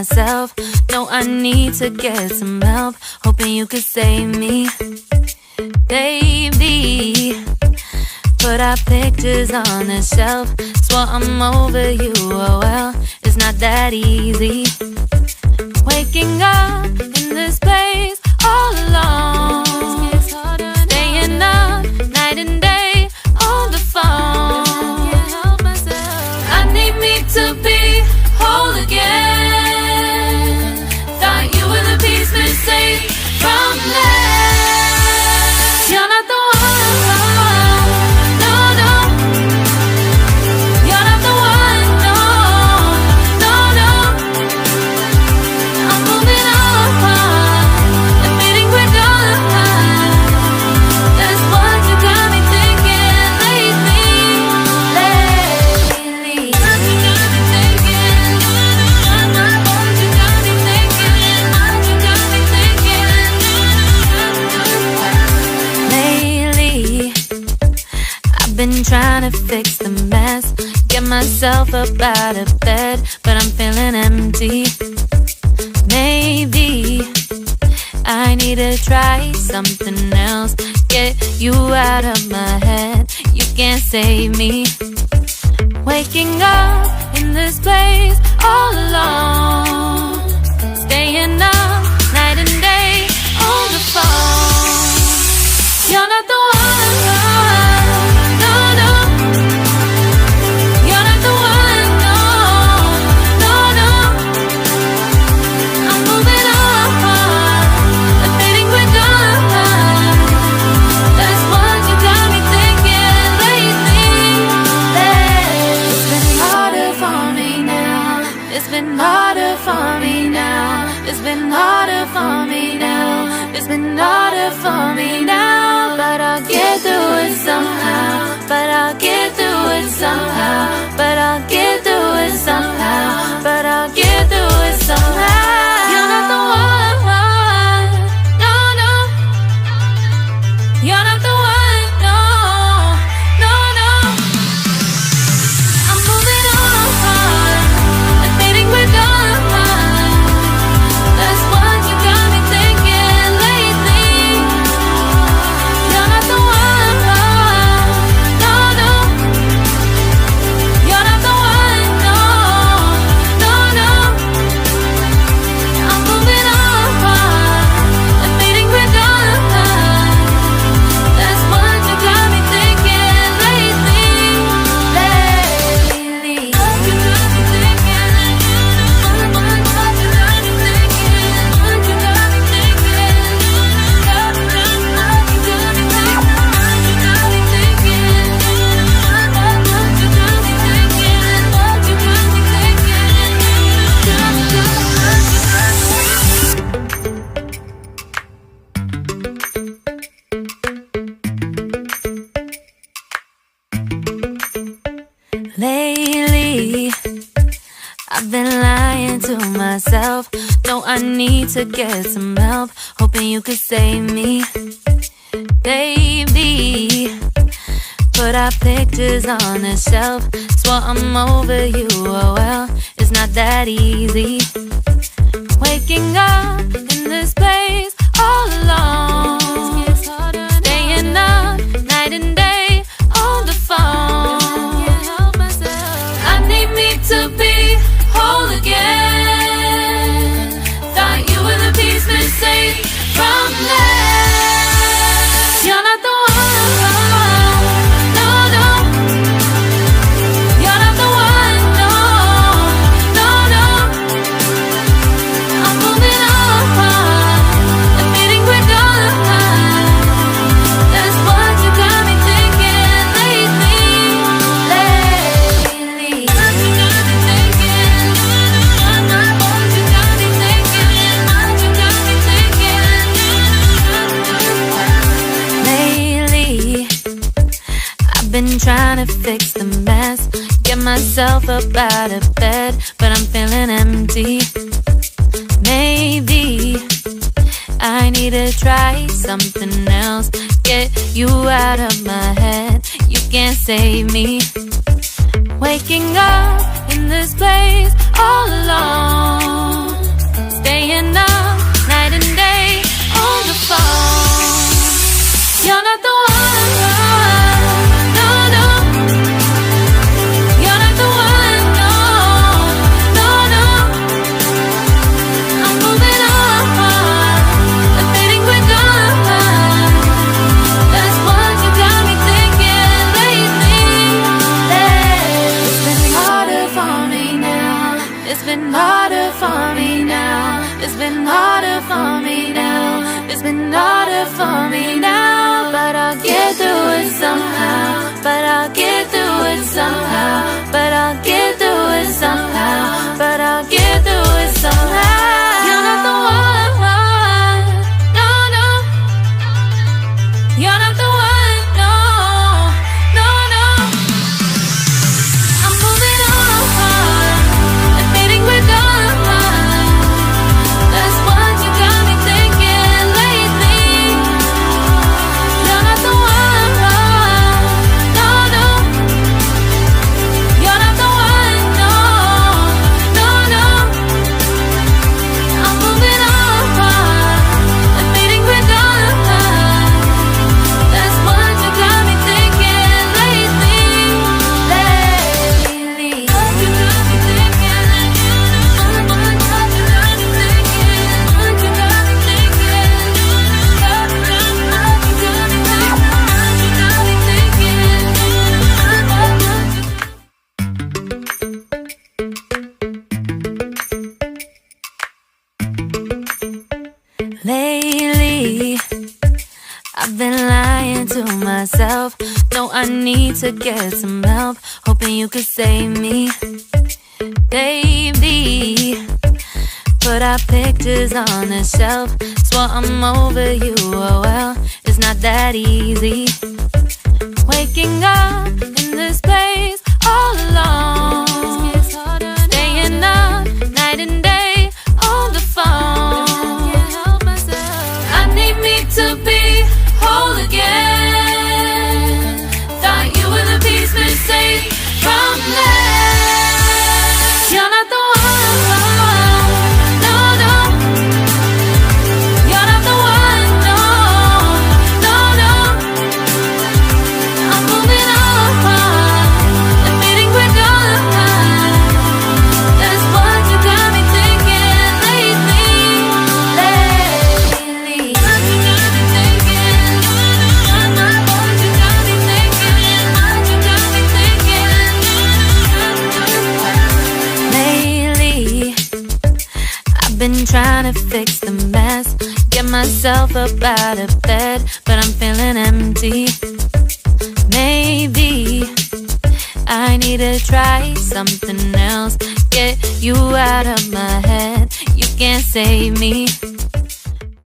myself. No, I need to get some help. Hoping you could save me, baby. Put our pictures on the shelf. Swore I'm over you, oh well, it's not that easy. Waking up in this place all alone, staying up night and day on the phone. I need me to be whole again. Thought you were the piece missing from last. You're not the one, no, no. You're not the one, no, no, no. I'm moving on, admitting we're done. That's what you got me thinking lately. What you got me thinking. What you got me thinking. What you got me thinking. Lately, I've been trying to fix the mess, get myself up out of bed, but I'm feeling empty. Maybe I need to try something else. Get you out of my head, you can't save me. Waking up in this place all alone, staying up night and day on the phone. You're not the one, no, no. You're not the one, no, no, no. I'm moving on, admitting we're done. That's what you got me thinking lately. It's been harder for me now. It's been harder for me now. It's been harder for me now. It's been harder for me now. But I'll get through it somehow. But I'll get through it somehow. But I'll get through it somehow. But I'll get through it somehow. You're not the one, no, no. You're not the one, no, no, no. I'm moving on, admitting we're done. That's what you got me thinking lately. You're not the one, no, no. You're not the one, no, no, no. I'm moving on, admitting we're done. That's what you got me thinking lately. What you got me thinking. What you got me thinking. What you got me thinking. What you got me thinking. What you got me thinking. What you got me thinking. What you got me thinking. Lately, I've been lying to myself. No, I need to get some help. Hoping you could save me, baby. Put our pictures on the shelf. Swore I'm over you, oh well, it's not that easy. Waking up in this place all alone, staying up night and day on the phone. I need me to be whole again. Thought you were the piece missing from last. You're not the one, no, no. You're not the one, no, no, no. I'm moving on, admitting we're done. That's what you got me thinking lately. What you got me thinking. What you got me thinking. What you got me thinking. Lately, I've been trying to fix the mess, get myself up out of bed, but I'm feeling empty. Maybe I need to try something else. Get you out of my head, you can't save me. Waking up in this place all alone, staying up night and day on the phone. You're not the one, no, no. You're not the one, no, no, no. I'm moving on, admitting we're done. That's what you got me thinking lately. It's been harder for me now. It's been harder for me now. It's been harder for me now. It's been harder for me now. But I'll get through it somehow. But I'll get through it somehow. But I'll get through it somehow. But I'll get through it somehow. You're not the one, no, no. You're not the one, no, no, no. I'm moving on, admitting we're done. That's what you got me thinking lately. You're not the one, no, no. You're not the one, no, no, no. I'm moving on, admitting we're done. That's what you got me thinking lately. What you got me thinking? What you got me thinking? What you got me thinking? What you got me thinking? Lately, I've been lying to myself. No, I need to get some help. Hoping you could save me, baby. Put our pictures on the shelf. Swore I'm over you, oh well, it's not that easy. Waking up in this place all alone, staying up night and day on the phone. I need me to be whole again. Thought you were the piece missing from last. You're not the one, no, no. You're not the one, no, no, no. I'm moving on, admitting we're done. That's what you got me thinking lately. What you got me thinking? What you got me thinking? What you got me thinking? Lately, I've been trying to fix the mess, get myself up out of bed, but I'm feeling empty. Maybe I need to try something else. Get you out of my head. You can't save me.